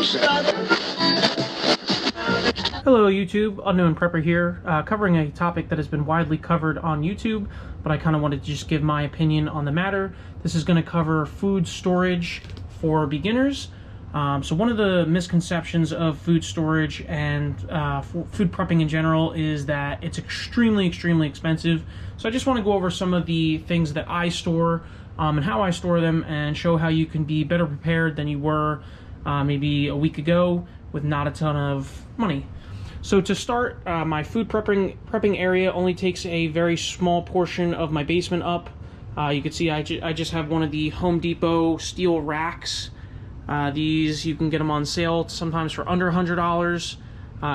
Hello YouTube, Unknown Prepper here, covering a topic that has been widely covered on YouTube, but I kind of wanted to just give my opinion on the matter. This is going to cover food storage for beginners. So one of the misconceptions of food storage and food prepping in general is that it's extremely expensive. So I just want to go over some of the things that I store and how I store them, and show how you can be better prepared than you were maybe a week ago with not a ton of money. So to start, my food prepping area only takes a very small portion of my basement up. You can see I just have one of the Home Depot steel racks. These, you can get them on sale sometimes for under $100.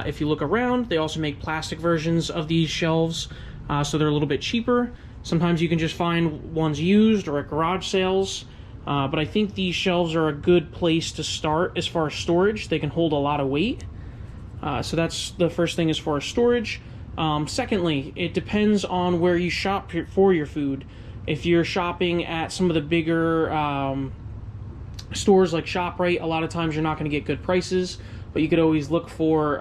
If you look around, they also make plastic versions of these shelves, so they're a little bit cheaper. Sometimes you can just find ones used or at garage sales, but I think these shelves are a good place to start as far as storage. They can hold a lot of weight. So that's the first thing as far as storage. Secondly, it depends on where you shop for your food. If you're shopping at some of the bigger stores like ShopRite, a lot of times you're not going to get good prices, but you could always look for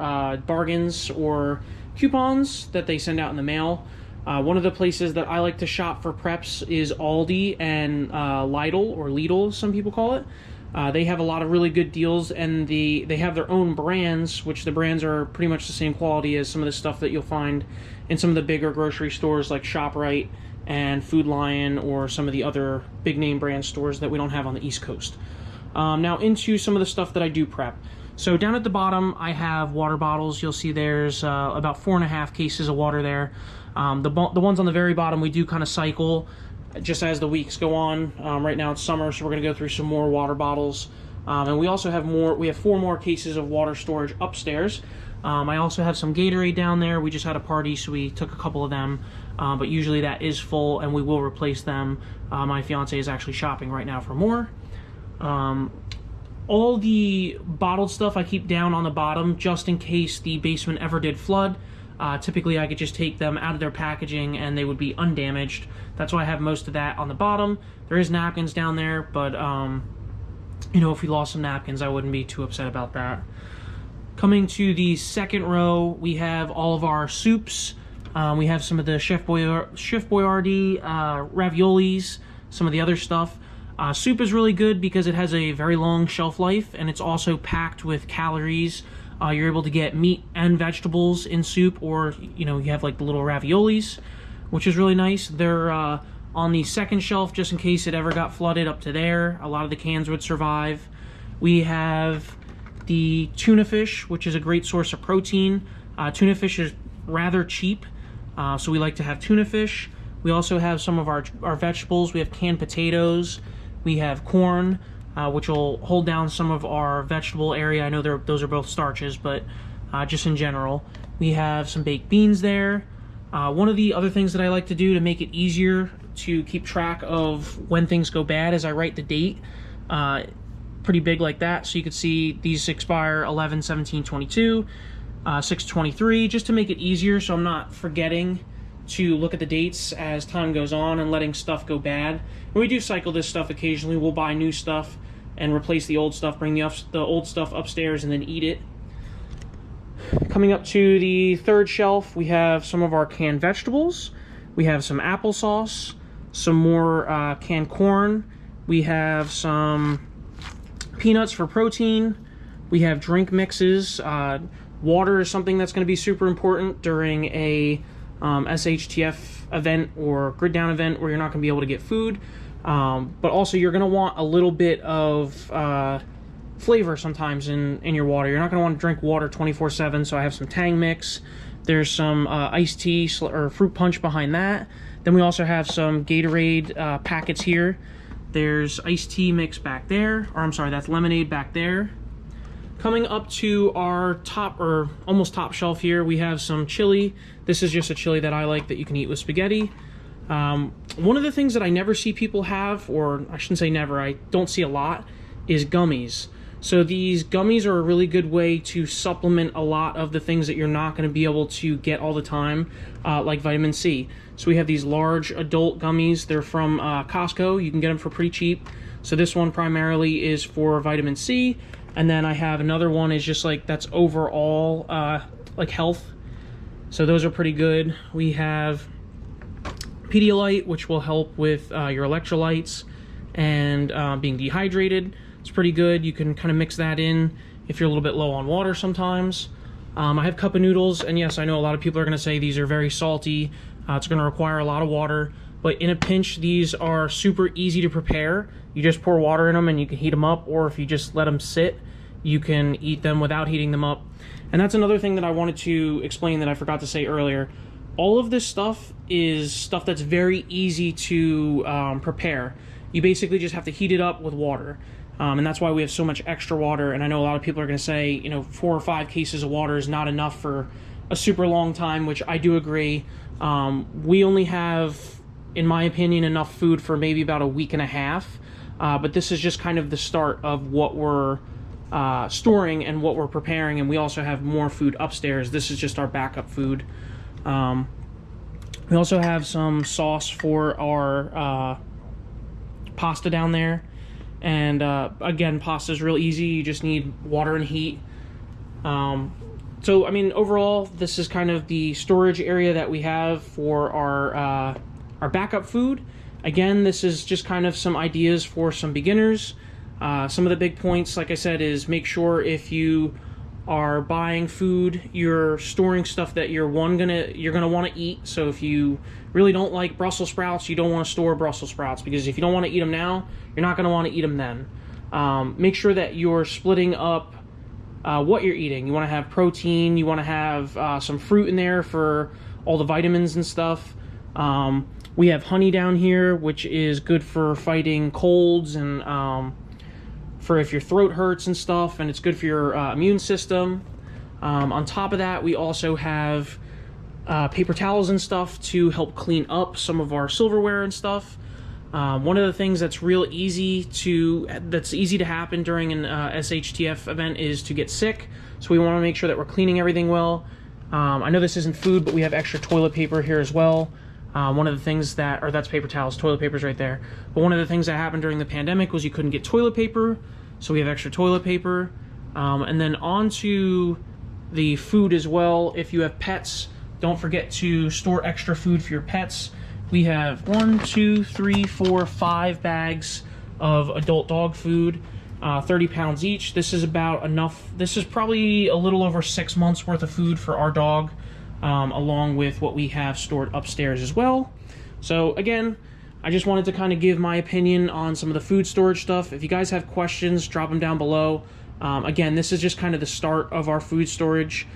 bargains or coupons that they send out in the mail. One of the places that I like to shop for preps is Aldi and Lidl, or Lidl, some people call it. They have a lot of really good deals, and they have their own brands, which the brands are pretty much the same quality as some of the stuff that you'll find in some of the bigger grocery stores like ShopRite and Food Lion, or some of the other big name brand stores that we don't have on the East Coast. Now into some of the stuff that I do prep. So down at the bottom, I have water bottles. You'll see there's about 4.5 cases of water there. The ones on the very bottom, we do kind of cycle just as the weeks go on. Right now it's summer, so we're going to go through some more water bottles. And we also have we have 4 more cases of water storage upstairs. I also have some Gatorade down there. We just had a party, so we took a couple of them. But usually that is full, and we will replace them. My fiance is actually shopping right now for more. All the bottled stuff I keep down on the bottom, just in case the basement ever did flood. Typically I could just take them out of their packaging and they would be undamaged. That's why I have most of that on the bottom. There is napkins down there, but you know, if we lost some napkins, I wouldn't be too upset about that. Coming to the second row, we have all of our soups. We have some of the Chef Boyardee raviolis, some of the other stuff. Soup is really good because it has a very long shelf life, and it's also packed with calories. You're able to get meat and vegetables in soup, or you know, you have like the little raviolis, which is really nice. They're on the second shelf just in case it ever got flooded up to there. A lot of the cans would survive. We have the tuna fish, which is a great source of protein. Tuna fish is rather cheap, so we like to have tuna fish. We also have some of our vegetables. We have canned potatoes. We have corn, which will hold down some of our vegetable area. I know those are both starches, but just in general. We have some baked beans there. One of the other things that I like to do to make it easier to keep track of when things go bad is I write the date pretty big like that, so you can see these expire 11/17/22, 6/23, just to make it easier so I'm not forgetting to look at the dates as time goes on and letting stuff go bad. And we do cycle this stuff occasionally. We'll buy new stuff and replace the old stuff, bring the old stuff upstairs, and then eat it. Coming up to the third shelf, we have some of our canned vegetables. We have some applesauce, some more canned corn. We have some peanuts for protein. We have drink mixes. Water is something that's going to be super important during a SHTF event or grid down event where you're not going to be able to get food. But also you're going to want a little bit of flavor sometimes in your water. You're not going to want to drink water 24/7, so I have some Tang mix. There's some iced tea or fruit punch behind that. Then we also have some Gatorade packets here. There's iced tea mix back there, or I'm sorry, that's lemonade back there. Coming up to our top, or almost top shelf here, we have some chili. This is just a chili that I like that you can eat with spaghetti. One of the things that I never see people have, or I shouldn't say never, I don't see a lot, is gummies. So these gummies are a really good way to supplement a lot of the things that you're not going to be able to get all the time, like vitamin C. So we have these large adult gummies. They're from Costco. You can get them for pretty cheap. So this one primarily is for vitamin C. And then I have another one is just like that's overall like health. So those are pretty good. We have Pedialyte, which will help with your electrolytes and being dehydrated. It's pretty good. You can kind of mix that in if you're a little bit low on water sometimes. I have Cup of Noodles, and yes, I know a lot of people are going to say these are very salty. It's going to require a lot of water, but in a pinch, these are super easy to prepare. You just pour water in them and you can heat them up, or if you just let them sit, you can eat them without heating them up. And that's another thing that I wanted to explain that I forgot to say earlier. All of this stuff is stuff that's very easy to prepare. You basically just have to heat it up with water. And that's why we have so much extra water. And I know a lot of people are going to say, you know, 4 or 5 cases of water is not enough for a super long time, which I do agree. We only have, in my opinion, enough food for maybe about a week and a half. But this is just kind of the start of what we're storing and what we're preparing. And we also have more food upstairs. This is just our backup food. We also have some sauce for our pasta down there. And again, pasta is real easy. You just need water and heat. So, I mean, overall, this is kind of the storage area that we have for our backup food. Again, this is just kind of some ideas for some beginners. Some of the big points, like I said, is make sure if you are buying food, you're storing stuff that you're gonna want to eat. So if you really don't like Brussels sprouts, you don't want to store Brussels sprouts, because if you don't want to eat them now, you're not going to want to eat them then. Make sure that you're splitting up what you're eating. You want to have protein, you want to have some fruit in there for all the vitamins and stuff. We have honey down here, which is good for fighting colds and for if your throat hurts and stuff, and it's good for your immune system. On top of that, we also have paper towels and stuff to help clean up some of our silverware and stuff. One of the things that's easy to happen during an SHTF event is to get sick. So we want to make sure that we're cleaning everything well. I know this isn't food, but we have extra toilet paper here as well. One of the things that's paper towels, toilet paper's right there. But one of the things that happened during the pandemic was you couldn't get toilet paper, so we have extra toilet paper. And then on to the food as well. If you have pets, don't forget to store extra food for your pets. We have 5 bags of adult dog food, 30 pounds each. This is about enough. This is probably a little over 6 months worth of food for our dog, along with what we have stored upstairs as well. So again, I just wanted to kind of give my opinion on some of the food storage stuff. If you guys have questions, drop them down below. Again, this is just kind of the start of our food storage.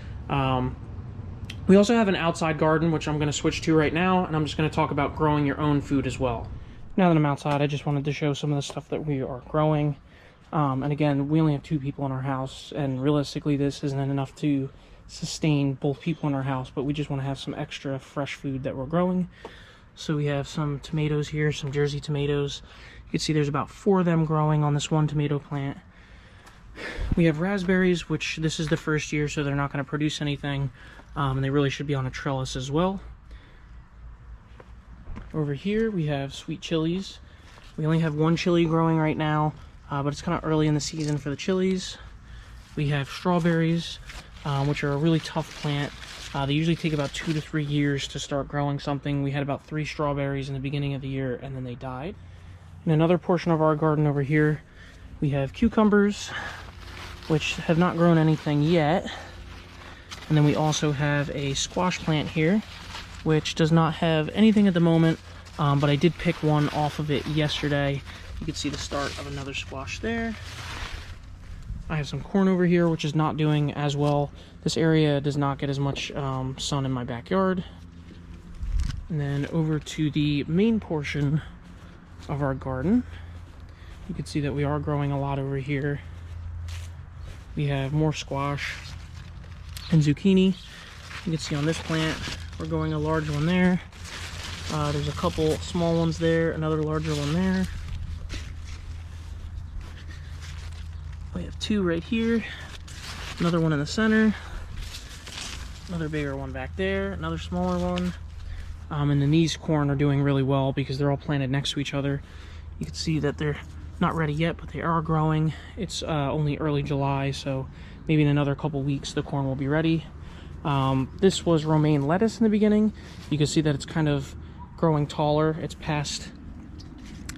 We also have an outside garden, which I'm going to switch to right now, and I'm just going to talk about growing your own food as well. Now that I'm outside, I just wanted to show some of the stuff that we are growing. And again, we only have 2 people in our house, and realistically this isn't enough to sustain both people in our house, but we just want to have some extra fresh food that we're growing. So we have some tomatoes here, some Jersey tomatoes. You can see there's about 4 of them growing on this one tomato plant. We have raspberries, which this is the first year, so they're not going to produce anything. And they really should be on a trellis as well. Over here we have sweet chilies. We only have 1 chili growing right now, but it's kind of early in the season for the chilies. We have strawberries, which are a really tough plant. They usually take about 2 to 3 years to start growing something. We had about 3 strawberries in the beginning of the year, and then they died. In another portion of our garden over here, we have cucumbers, which have not grown anything yet. And then we also have a squash plant here, which does not have anything at the moment, but I did pick one off of it yesterday. You can see the start of another squash there. I have some corn over here, which is not doing as well. This area does not get as much sun in my backyard. And then over to the main portion of our garden, you can see that we are growing a lot over here. We have more squash and zucchini. You can see on this plant, we're growing a large one there. There's a couple small ones there, another larger one there. We have 2 right here, another one in the center, another bigger one back there, another smaller one. And then these corn are doing really well because they're all planted next to each other. You can see that they're Not ready yet, but they are growing. It's only early July, so maybe in another couple weeks the corn will be ready. This was romaine lettuce in the beginning. You can see that it's kind of growing taller. It's past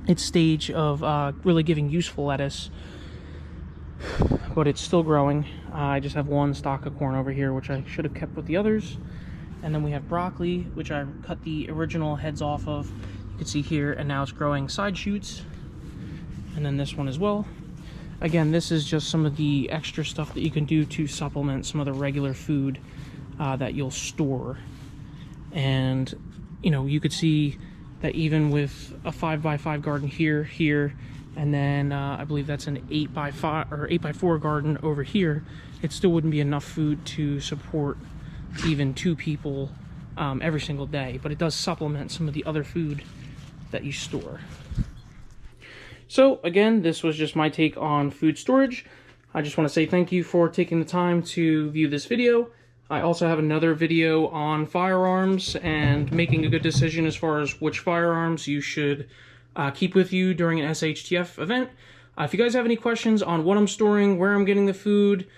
its stage of really giving useful lettuce, but it's still growing. I just have one stalk of corn over here, which I should have kept with the others. And then we have broccoli, which I cut the original heads off of. You can see here, and now it's growing side shoots. And then this one as well. Again, this is just some of the extra stuff that you can do to supplement some of the regular food that you'll store. And, you know, you could see that even with a 5x5 garden here, and then I believe that's an 8x5 or 8x4 garden over here, it still wouldn't be enough food to support even 2 people every single day. But it does supplement some of the other food that you store. So again, this was just my take on food storage. I just want to say thank you for taking the time to view this video. I also have another video on firearms and making a good decision as far as which firearms you should keep with you during an SHTF event. If you guys have any questions on what I'm storing, where I'm getting the food,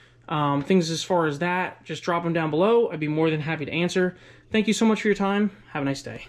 things as far as that, just drop them down below. I'd be more than happy to answer. Thank you so much for your time. Have a nice day.